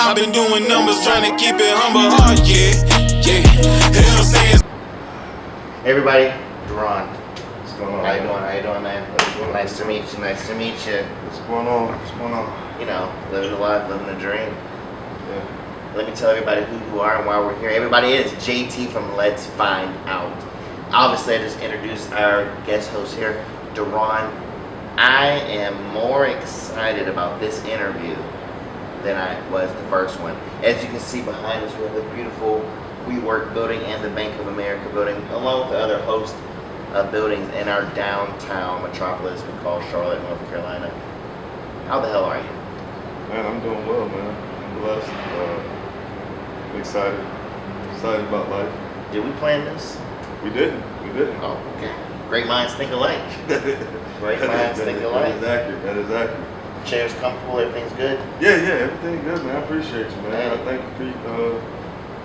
I've been doing numbers, trying to keep it humble. Oh yeah. Hell saying. Everybody, Deron. What's going on? How you doing, man? Nice to meet you. What's going on? You know, living a life, living a dream. Yeah. Let me tell everybody who you are and why we're here. Everybody is JT from Let's Find Out. Obviously, I just introduced our guest host here, Deron. I am more excited about this interview than I was the first one. As you can see behind us, we have the beautiful WeWork building and the Bank of America building, along with the other host buildings in our downtown metropolis we call Charlotte, North Carolina. How the hell are you? Man, I'm doing well, man. I'm blessed. I'm excited about life. Did we plan this? We didn't. Oh, okay. Great minds think alike. That is accurate. Chairs comfortable, everything's good? Yeah, everything's good, man. I appreciate you, man. I thank you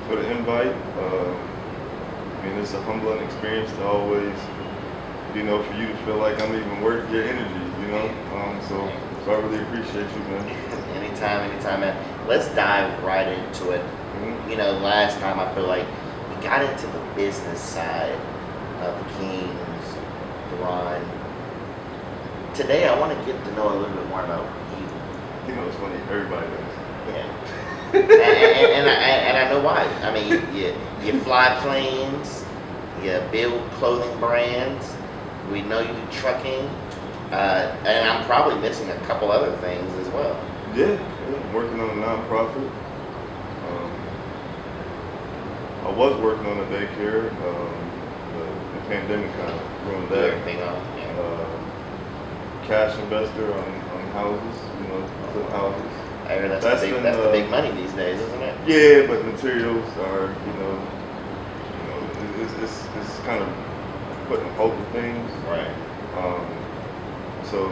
for the invite. I mean, it's a humbling experience to always, for you to feel like I'm even worth your energy, So I really appreciate you, man. Anytime, man. Let's dive right into it. Mm-hmm. Last time I feel like we got into the business side of the Kings, Deron. Today I want to get to know a little bit more about you. It's funny, everybody does. Yeah. and I know why. I mean, you fly planes, you build clothing brands. We know you do trucking, and I'm probably missing a couple other things as well. Yeah. I'm working on a nonprofit. I was working on a daycare. The pandemic kind of ruined that. Everything on. Cash investor on houses, flip houses. I heard that's the big money these days, isn't it? Yeah, but materials are, it's kind of putting hope in things. Right. So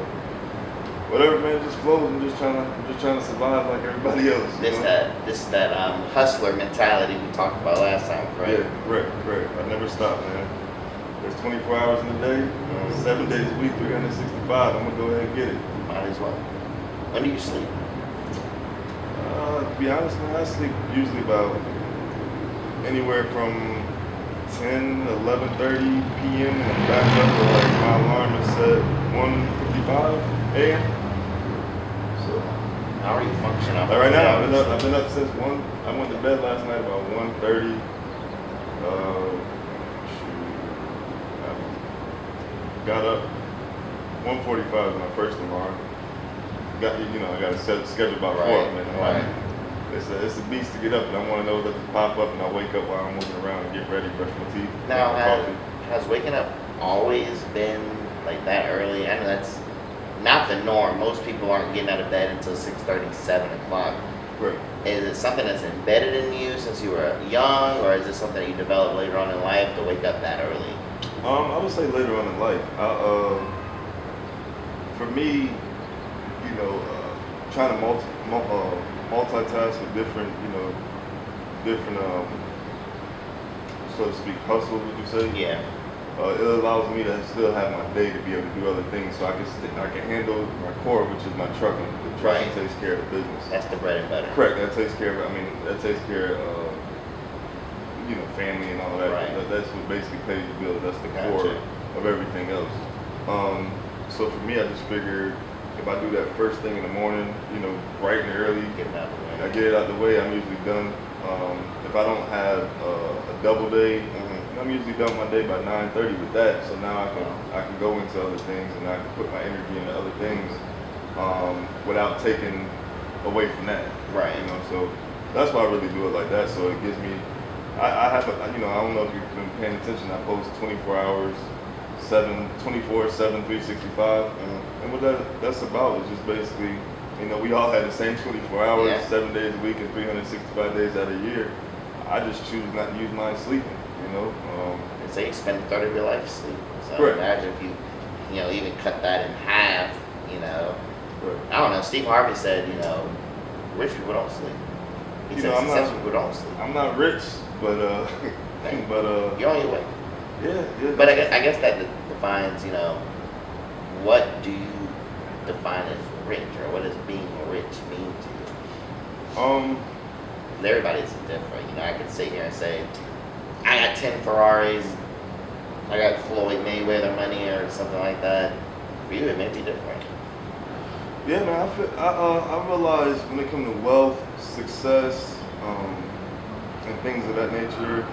whatever, man, just flows. I'm just trying to survive like everybody else. This is that hustler mentality we talked about last time, right? Yeah, correct. I never stop, man. There's 24 hours in a day, 7 days a week, 365. I'm gonna go ahead and get it. Might as well. When do you sleep? To be honest, man, I sleep usually about anywhere from 10, 11:30 p.m. and I'm back up. Like my alarm is set 1:55 a.m. So how are you functioning? Right now, I've been up since 1. I went to bed last night about 1:30. Got up 1:45 is my first alarm. I got to set schedule about 4, man. Right. It's a beast to get up, and I want to know that to pop up, and I wake up while I'm moving around and get ready, brush my teeth. Now, has waking up always been like that early? I know that's not the norm. Most people aren't getting out of bed until 6:30, 7 o'clock. Right. Is it something that's embedded in you since you were young, or is it something that you developed later on in life to wake up that early? I would say later on in life. For me, trying to multitask with different, so to speak, hustles, would you say? Yeah. It allows me to still have my day to be able to do other things, so I can handle my core, which is my trucking. The trucking takes care of the business. That's the bread and butter. Correct. That takes care of. That takes care of. Family and all that. Right. That's what basically pays the bills. That's the core of everything else. So for me, I just figured if I do that first thing in the morning, bright and early, I get it out the way. I'm usually done. If I don't have a double day, I'm usually done my day by 9:30 with that. So now I can go into other things and I can put my energy into other things without taking away from that. Right. So that's why I really do it like that. So it gives me. I have, I don't know if you've been paying attention. I post 24 hours, 7, 365. And what that's about is just basically, we all have the same 24 hours, 7 days a week, and 365 days out of the year. I just choose not to use mine sleeping. They say you spend a third of your life sleeping. So correct. Imagine if you, even cut that in half. Right. I don't know. Steve Harvey said, rich people don't sleep. He said successful people don't sleep. I'm not rich, but you're on your way. Yeah. But I guess that defines, what do you define as rich, or what does being rich mean to you? Um, Everybody's different. You know, I could sit here and say, I got 10 Ferraris, I got Floyd Mayweather money or something like that. For you, it may be different. yeah, man. I realize when it comes to wealth, success, and things of that nature,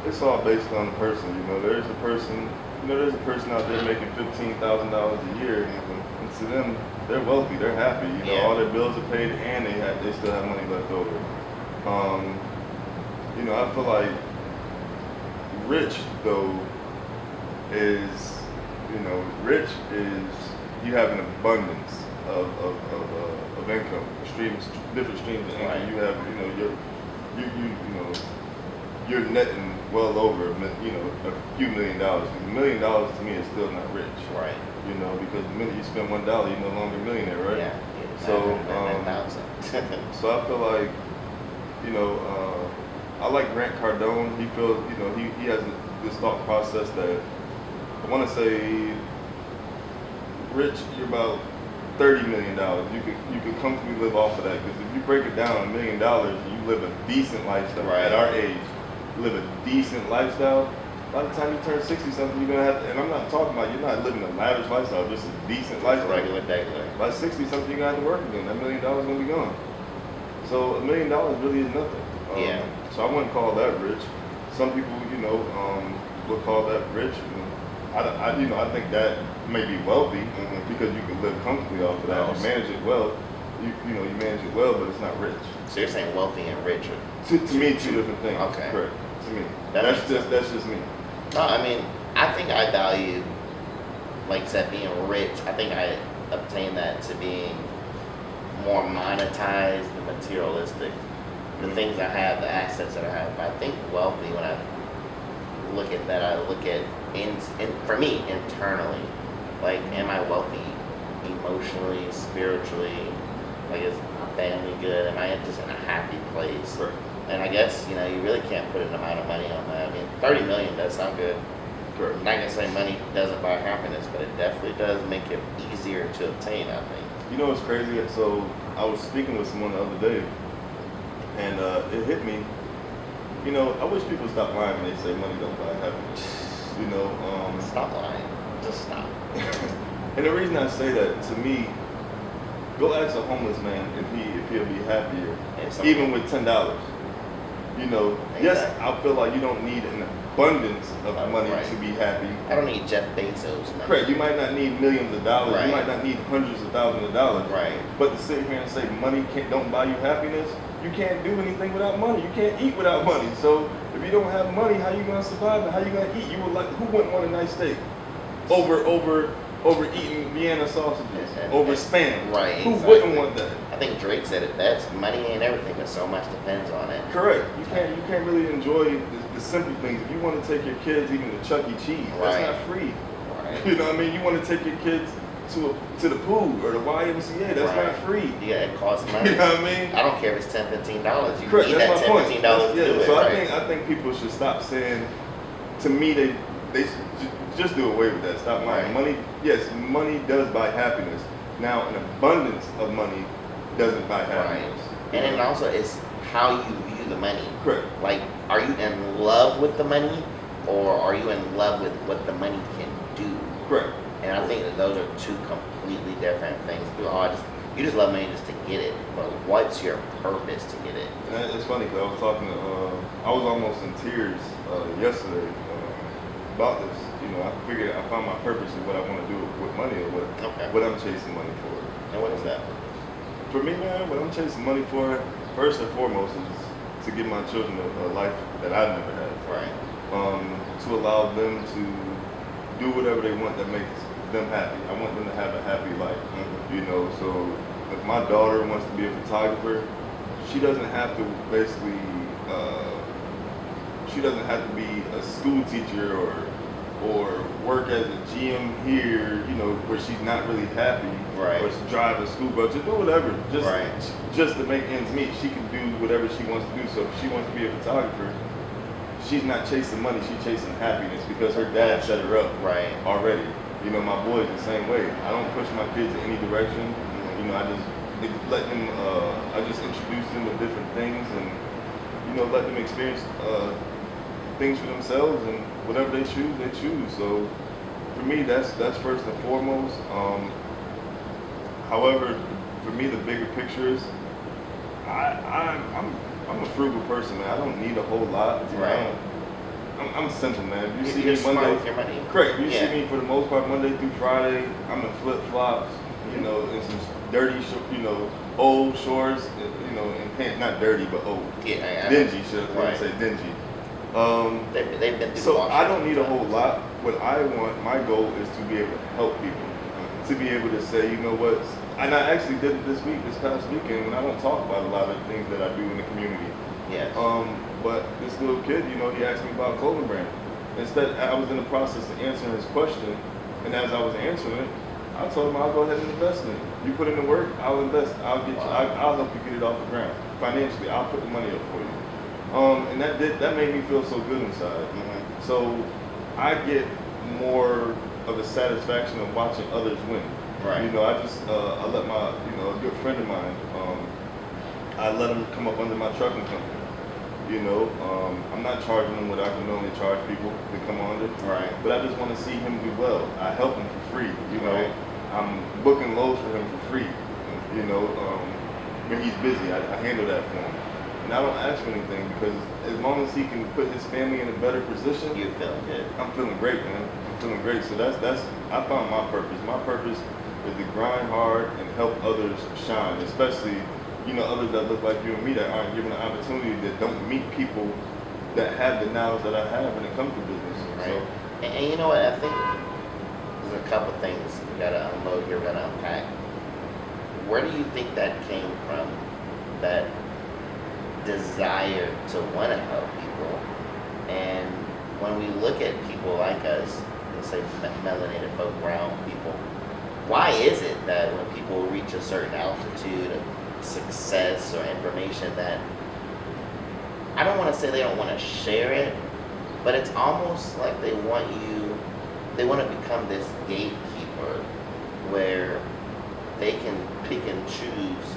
it's all based on the person. You know, there's a person out there making $15,000 a year, and to them, they're wealthy, they're happy. You know, all their bills are paid, and they still have money left over. You know, I feel like rich though is, rich is you have an abundance of income, different streams of income. Right. You have, you're netting well over, a few $1 million. $1 million to me is still not rich. Right. You know, because the minute you spend $1, you're no longer a millionaire, right? Yeah. So, 9,000. so I feel like, I like Grant Cardone. He feels, he has this thought process that I want to say, rich, you're about $30 million. You could comfortably live off of that, because if you break it down, $1 million, you live a decent lifestyle. Right. At our age, you live a decent lifestyle. By the time you turn 60-something, you're gonna have to, and I'm not talking about you're not living a lavish lifestyle, just a decent lifestyle. Regular. By 60-something, you're gonna have to work again. That $1 million is gonna be gone. So $1 million really is nothing. Yeah. So I wouldn't call that rich. Some people, would call that rich. I think that may be wealthy, because you can live comfortably off of that. Oh, You manage it well. You manage it well, but it's not rich. So you're saying wealthy and rich are To me, two different things. Okay. Correct. To me, That that's just me. No, I mean, I think I value, like you said, being rich. I think I obtain that to being more monetized and materialistic. The things I have, the assets that I have. But I think wealthy, when I look at that, I look at, for me, internally. Like, am I wealthy emotionally, spiritually? Like, is my family good? Am I just in a happy place? Correct. And I guess, you really can't put an amount of money on that. I mean, 30 million does sound good. Correct. I'm not going to say money doesn't buy happiness, but it definitely does make it easier to obtain, I think. You know what's crazy? So I was speaking with someone the other day, and it hit me. I wish people would stop lying when they say money don't buy happiness. Stop lying. Just stop. And the reason I say that, to me, go ask a homeless man if he'll be happier, even with $10. Yes, I feel like you don't need an abundance of money to be happy. I don't need Jeff Bezos money. Correct. You might not need millions of dollars. Right. You might not need hundreds of thousands of dollars. Right. But to sit here and say money don't buy you happiness, you can't do anything without money. You can't eat without money. So if you don't have money, how you gonna survive and how you gonna eat? Who wouldn't want a nice steak over eating Vienna sausages, over Spam? Right. Who wouldn't want that? I think Drake said it best. Money ain't everything, but so much depends on it. Correct. You can't really enjoy the simple things. If you want to take your kids even to Chuck E. Cheese, that's not free. Right. You know what I mean? You want to take your kids to the pool or the YMCA, that's not free. Yeah, it costs money. You know what I mean? I don't care if it's $10, $15. You Correct, need that's that my $10, point. $15 to do it. So Right? I think people should stop saying, to me, they should just do away with that. Stop lying. Right. Money, yes, money does buy happiness. Now, an abundance of money doesn't buy happiness. Right. And then also, it's how you view the money. Correct. Like, are you in love with the money, or are you in love with what the money can do? Correct. And I think that those are two completely different things. You just love money just to get it, but what's your purpose to get it? And it's funny because I was talking to, I was almost in tears yesterday about this. I found my purpose in what I want to do with money, or what I'm chasing money for. And what is that? For me, man, what I'm chasing money for, first and foremost, is to give my children a life that I've never had. Right. To allow them to do whatever they want that makes them happy. I want them to have a happy life. So if my daughter wants to be a photographer, she doesn't have to basically, she doesn't have to be a school teacher or work as a GM here, where she's not really happy, Right. or to drive a school bus, to do whatever, Right. just to make ends meet. She can do whatever she wants to do. So if she wants to be a photographer, she's not chasing money, she's chasing happiness, because her dad set her up Right. already. My boys the same way. I don't push my kids in any direction. I just let them. I just introduce them to different things, and let them experience things for themselves, and whatever they choose, they choose. So for me, that's first and foremost. However, for me, the bigger picture is I'm a frugal person, man. I don't need a whole lot. Right. I'm simple, man. If you You're see me smart Monday, with your money. correct. You see me for the most part Monday through Friday. I'm in flip flops, and some dirty, old shorts, and pants. Not dirty, but old. Yeah, dingy. Should right. I say dingy? They've been through So I don't need a whole lot. What I want, my goal is to be able to help people, to be able to say, you know what. And I actually did it this past weekend, and I don't talk about a lot of the things that I do in the community. Yes. But this little kid, he asked me about clothing brand. Instead, I was in the process of answering his question, and as I was answering it, I told him I'll go ahead and invest in it. You put in the work, I'll invest. I'll help you get it off the ground financially. I'll put the money up for you. And that made me feel so good inside. Mm-hmm. So I get more of the satisfaction of watching others win. Right. I let my a good friend of mine. I let him come up under my trucking company. I'm not charging him what I can normally charge people to come under. Right. But I just want to see him do well. I help him for free. Right. I'm booking loads for him for free. When he's busy, I handle that for him. And I don't ask for anything because as long as he can put his family in a better position, You're feeling good. I'm feeling great, man. I'm feeling great. So that's I found my purpose. My purpose is to grind hard and help others shine, especially others that look like you and me that aren't given the opportunity, that don't meet people that have the knowledge that I have when it comes to business. Right. So, and you know what? I think there's a couple things we gotta unload here, we gotta unpack. Where do you think that came from? That desire to want to help people, and when we look at people like us, let's say melanated folk, brown people, why is it that when people reach a certain altitude of success or information that, I don't want to say they don't want to share it, but it's almost like they want to become this gatekeeper where they can pick and choose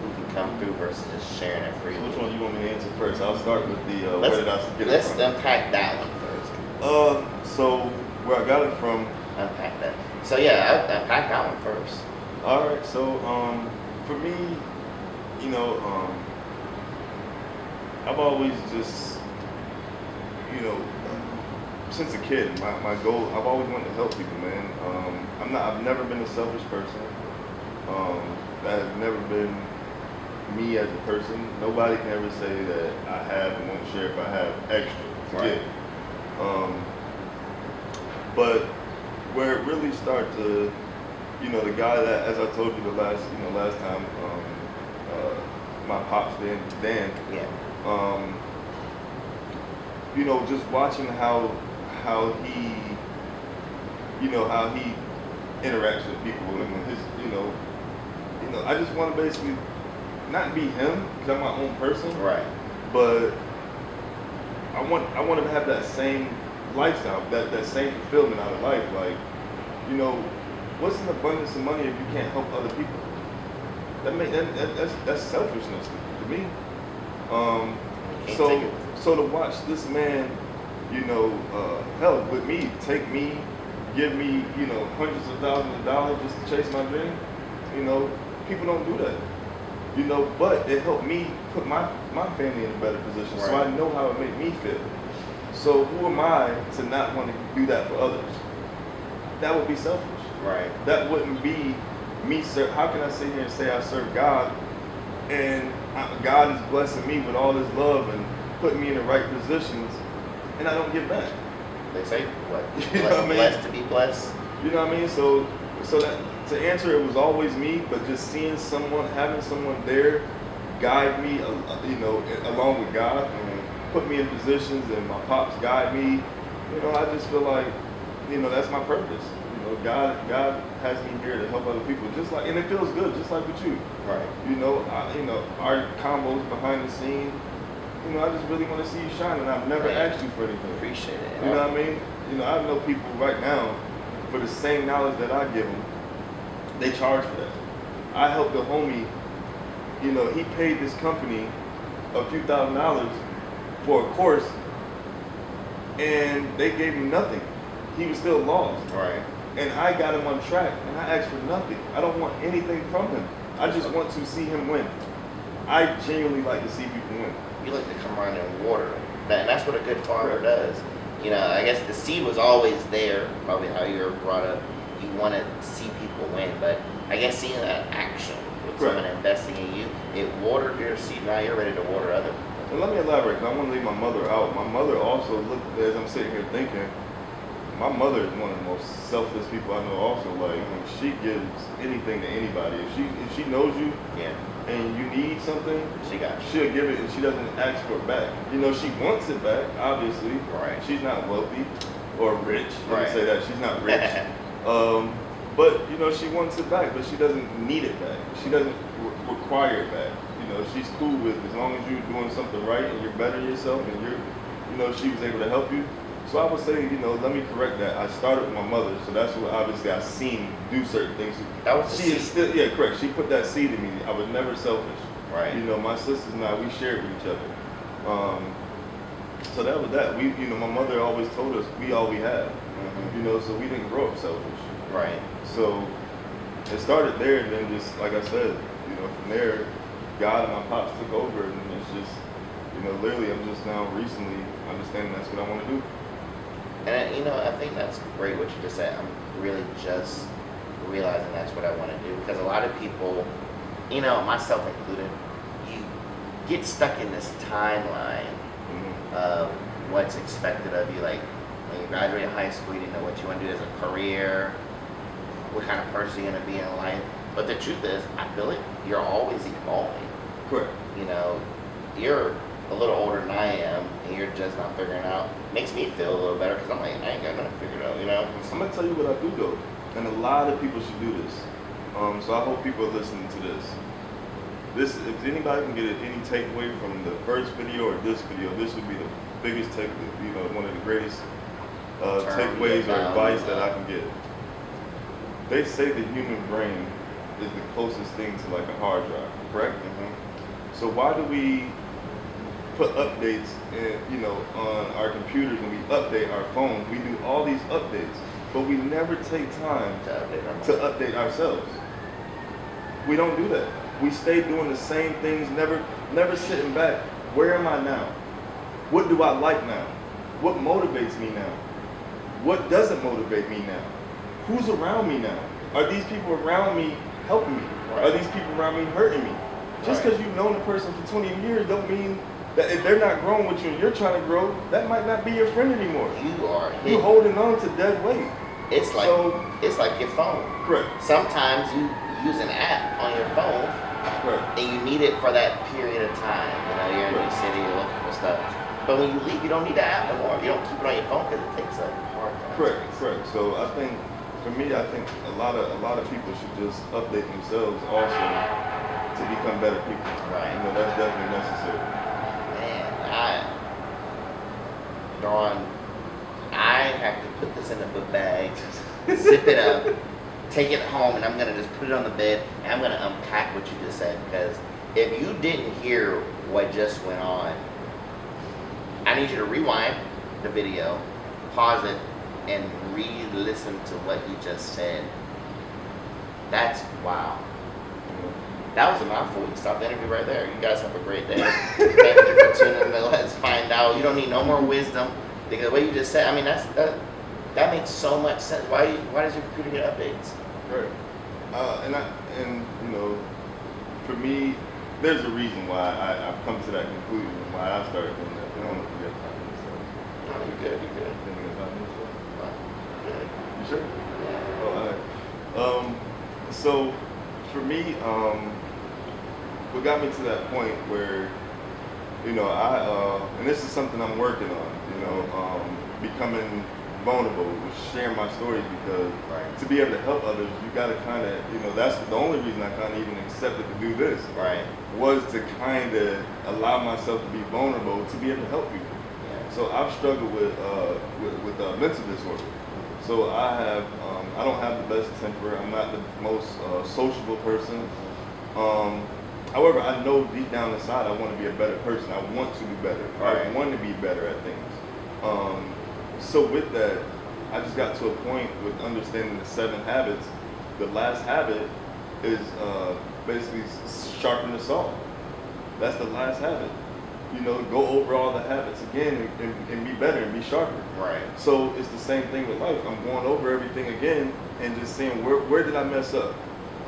who can come through versus just sharing it freely. which one you want me to answer first? I'll start with the where Let's- did I get it Let's from? unpack that one first. So where I got it from. Unpack that. So yeah, unpack that one first. All right. So for me, I've always just, since a kid, my goal, I've always wanted to help people, man. I've never been a selfish person. That has never been me as a person. Nobody can ever say that I have and won't share if I have extra to Right. give. But where it really started to, the guy that, as I told you the last time, my pops, Dan, Yeah. just watching how he, how he interacts with people and his, I just want to basically not be him because I'm my own person, Right. but I want to have that same lifestyle, that same fulfillment out of life. Like, what's an abundance of money if you can't help other people? That's selfishness to me. So to watch this man, help with me, take me, give me, hundreds of thousands of dollars just to chase my dream. People don't do that. But it helped me put my family in a better position, so Right. I know how it made me feel. So who am I to not want to do that for others? That would be selfish. Right. That wouldn't be me, sir. How can I sit here and say I serve God, and God is blessing me with all His love and putting me in the right positions, and I don't give back? They say what? You know what I mean? Blessed to be blessed. You know what I mean? So that to answer, it was always me, but just seeing someone, having someone there, guide me, along with God, put me in positions, and my pops guide me. I just feel like, that's my purpose. God has me here to help other people, and it feels good, just like with you. Right. Our combos behind the scene. I just really want to see you shine, and I've never Right. asked you for anything. Appreciate it. You know what I mean? I know people right now, for the same knowledge that I give them, they charge for that. I helped a homie, you know, he paid this company a few $1,000s for a course, and they gave him nothing. He was still lost. Right. And I got him on track, and I asked for nothing. I don't want anything from him. I just want to see him win. I genuinely like to see people win. You like to come around and water it. And that's what a good farmer does. You know, I guess the seed was always there, probably how you were brought up. You want to see people win, but I guess seeing that action with someone investing in you, it watered your seed. Now you're ready to water other people. And let me elaborate, because I want to leave my mother out. My mother also looked, as I'm sitting here thinking, my mother is one of the most selfless people I know also. Like, she gives anything to anybody. If she knows you and you need something, she'll give it, and she doesn't ask for it back. You know, she wants it back, obviously. Right. She's not wealthy or rich. Let me say that. She's not rich. But, you know, she wants it back, but she doesn't need it back. She doesn't require it back. You know, she's cool with as long as you're doing something right and you're bettering yourself and you're, you know, she was able to help you. So I would say, you know, let me correct that. I started with my mother, so that's what obviously I've seen do certain things. That was she is still, correct. She put that seed in me. I was never selfish. Right. You know, my sisters and I, we shared with each other. So that was that. We, you know, my mother always told us we all we have. You know, so we didn't grow up selfish. Right. So it started there, and then just like I said, you know, from there, God and my pops took over, and it's just, you know, literally, I'm just now recently understanding that's what I want to do. And, you know, I think that's great what you just said. I'm really just realizing that's what I want to do, because a lot of people, you know, myself included, you get stuck in this timeline of what's expected of you. Like, when you graduate high school, you didn't know what you want to do as a career, what kind of person you're going to be in life. But the truth is, I feel like you're always evolving. Correct. You know, you're a little older than I am, and you're just not figuring it out. Makes me feel a little better, because I'm like, I ain't got nothing figured out, you know? I'm going to tell you what I do, though. And a lot of people should do this. So I hope people are listening to this. If anybody can get any takeaway from the first video or this video, this would be the biggest take, you know, one of the greatest takeaways or advice that I can get. They say the human brain is the closest thing to like a hard drive, correct? So why do we put updates in, you know, on our computers, when we update our phones? We do all these updates, but we never take time to update ourselves. We don't do that. We stay doing the same things, never sitting back. Where am I now? What do I like now? What motivates me now? What doesn't motivate me now? Who's around me now? Are these people around me helping me? Are these people around me hurting me? Just because you've known the person for 20 years don't mean that if they're not growing with you and you're trying to grow, that might not be your friend anymore. You're holding on to dead weight. It's like your phone. Correct. Sometimes you use an app on your phone, and you need it for that period of time. You know, you're in a new city, you're looking for stuff. But when you leave, you don't need the app no more. You don't keep it on your phone because it takes a hard time. Correct. So I think, for me, I think a lot of people should just update themselves also to become better people. Right. You know, that's definitely necessary. Man, Deron, I have to put this in a book bag, zip it up, take it home, and I'm going to just put it on the bed, and I'm going to unpack what you just said, because if you didn't hear what just went on, I need you to rewind the video, pause it, and re-listen to what you just said. That's wow. That was a mouthful. We can stop the interview right there. You guys have a great day. Thank you for tuning in. Let's find out. You don't need no more wisdom, because what you just said, I mean, that makes so much sense. Why does your computer get updates? Right. And you know, for me, there's a reason why I've come to that conclusion, why I started doing that. I don't know if you got time to say. No, you're good. You're good. You sure? Yeah. Oh, all right. So for me, what got me to that point where, you know, and this is something I'm working on, you know, becoming vulnerable, sharing my stories, because to be able to help others, you got to kind of, you know, that's the only reason I kind of even accepted to do this, was to kind of allow myself to be vulnerable, to be able to help people. So I've struggled with mental disorder. So I don't have the best temper. I'm not the most sociable person. However, I know deep down inside I want to be a better person. I want to be better. Right. I want to be better at things. So with that, I just got to a point with understanding the 7 habits. The last habit is basically sharpen the saw. That's the last habit. You know, go over all the habits again and be better and be sharper. Right. So it's the same thing with life. I'm going over everything again and just seeing where did I mess up?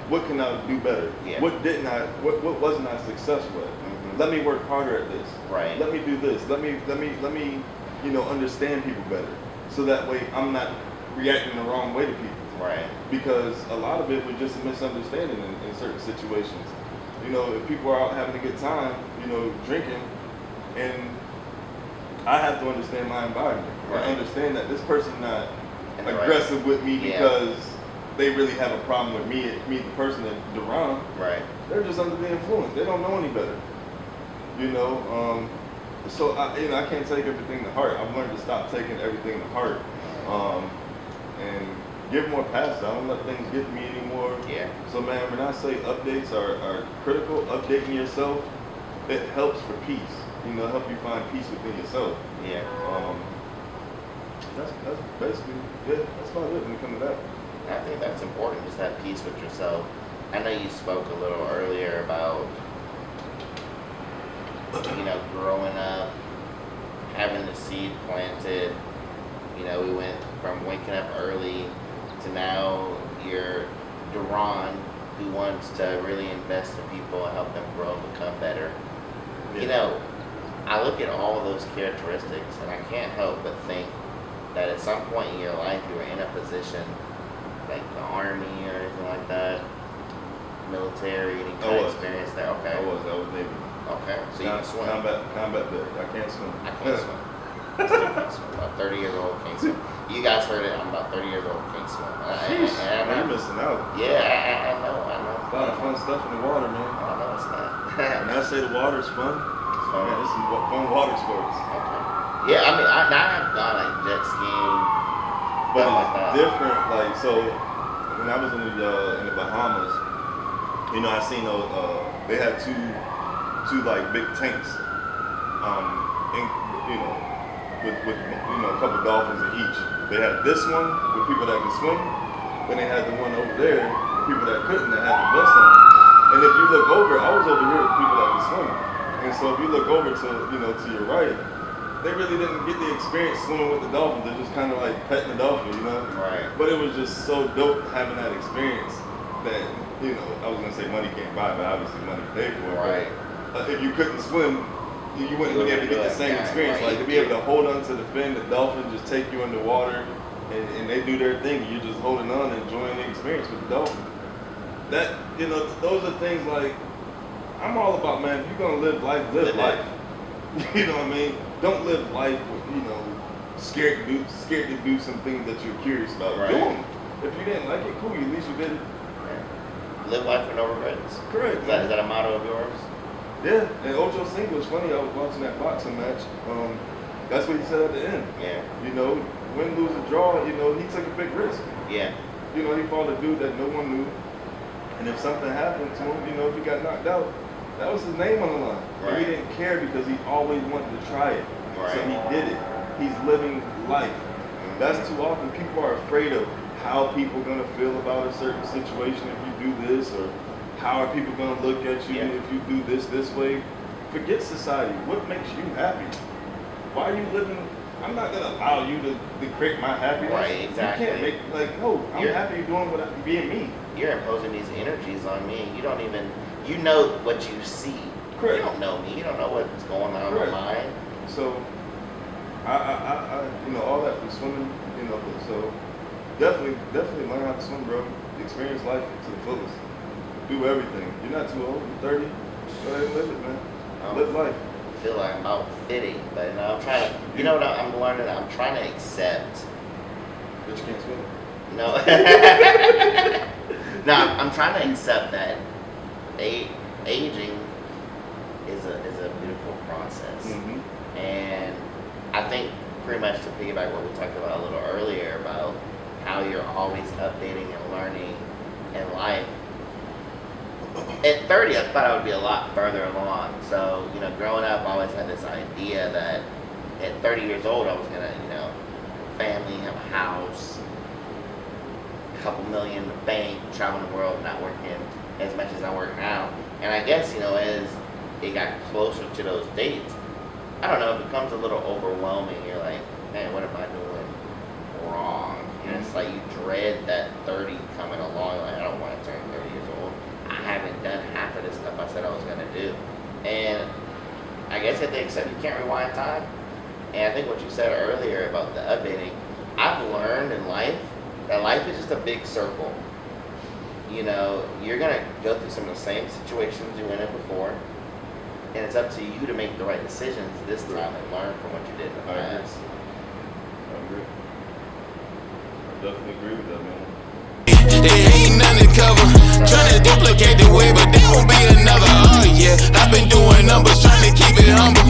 What can I do better? Yeah. What wasn't I successful at? Mm-hmm. Let me work harder at this. Right. Let me do this. Let me understand people better. So that way I'm not reacting the wrong way to people. Right. Because a lot of it was just a misunderstanding in certain situations. You know, if people are out having a good time, you know, drinking, and I have to understand my environment. Right. I understand that this person's not And they're aggressive with me Yeah. because they really have a problem with me, the person at Deron. Right. They're just under the influence. They don't know any better. You know, so I can't take everything to heart. I've learned to stop taking everything to heart, and give more passes. I don't let things get to me anymore. Yeah. So man, when I say updates are critical, updating yourself, it helps for peace. You know, help you find peace within yourself. Yeah. That's basically it. That's about it when it comes to that. I think that's important, just have peace with yourself. I know you spoke a little earlier about, you know, growing up, having the seed planted. You know, we went from waking up early to now you're Deron, who wants to really invest in people and help them grow, become better. Yeah. You know, I look at all those characteristics and I can't help but think that at some point in your life you were in a position like the army or anything like that, military, any kind of experience there? Okay. I was Navy. Okay, so you can swim. Combat vet. I can't swim. I can't swim. Still can't swim. About 30 years old, can't swim. You guys heard it, I'm about 30 years old, can't swim. You're missing out. Yeah, I know. A lot of fun stuff in the water, man. I know it's not. When I say the water's fun, It's fun. man, this is fun water sports. Okay. Yeah, I mean, now I've gone like jet skiing, But stuff like it's that. different. Like, so when I was in the Bahamas, you know, I seen they had two like big tanks, with a couple dolphins in each. They had this one with people that could swim, then they had the one over there with people that couldn't, that had the vest on. And if you look over, I was over here with people that could swim. And so if you look over to your right, they really didn't get the experience swimming with the dolphins. They're just kind of like petting the dolphin, you know? Right. But it was just so dope having that experience that, you know, I was going to say money can't buy, but obviously money paid for it. Right. But if you couldn't swim, you wouldn't be able to get the same experience. Right. Like to be able to hold on to the fin, the dolphin just take you underwater, and they do their thing. You're just holding on and enjoying the experience with the dolphin. That, you know, those are things like, I'm all about, man, if you're going to live life, live life. You know what I mean? Don't live life with, you know, scared to do some things that you're curious about. Right. Do them. If you didn't like it, cool. At least you did it. Yeah. Live life with no regrets. Correct. Is that a motto of yours? Yeah. And Ocho Cinco, it's funny, I was watching that boxing match. That's what he said at the end. Yeah. You know, win, lose, or draw, you know, he took a big risk. Yeah. You know, he fought a dude that no one knew. And if something happened to him, you know, if he got knocked out, that was his name on the line. Right. And he didn't care because he always wanted to try it. Right. So he did it. He's living life. Mm-hmm. That's too often people are afraid of how people are going to feel about a certain situation if you do this, or how are people going to look at you if you do this way. Forget society. What makes you happy? Why are you living? I'm not going to allow you to create my happiness. Right, exactly. You can't make, no, I'm happy doing being me. You're imposing these energies on me, and you don't even, you know what you see. Correct. You don't know me. You don't know what's going on in my mind. So, I you know, all that from swimming, you know, so definitely learn how to swim, bro. Experience life to the fullest. Do everything. You're not too old. You're 30. Go ahead and live it, man. Live life. I feel like I'm about 50, but you know, I'm trying to, you know what I'm learning? I'm trying to accept. But you can't swim. No. No, I'm trying to accept that aging is a beautiful process. Mm-hmm. And I think pretty much to piggyback what we talked about a little earlier about how you're always updating and learning in life. At 30, I thought I would be a lot further along. So, you know, growing up, I always had this idea that at 30 years old, I was gonna, you know, family, have a house, a couple million in the bank, traveling the world, not working as much as I work now. And I guess, you know, as it got closer to those dates, I don't know, it becomes a little overwhelming. You're like, man, what am I doing wrong? And it's like you dread that 30 coming along. Like, I don't want to turn 30 years old. I haven't done half of the stuff I said I was going to do. And I guess if they accept you can't rewind time. And I think what you said earlier about the updating, I've learned in life that life is just a big circle. You know, you're going to go through some of the same situations you went in before. And it's up to you to make the right decisions this time and learn from what you did in the past. I agree. I definitely agree with that, man. They ain't nothing to cover. Tryna duplicate the way, but they won't be another. Oh yeah, I've been doing numbers, trying to keep it humble.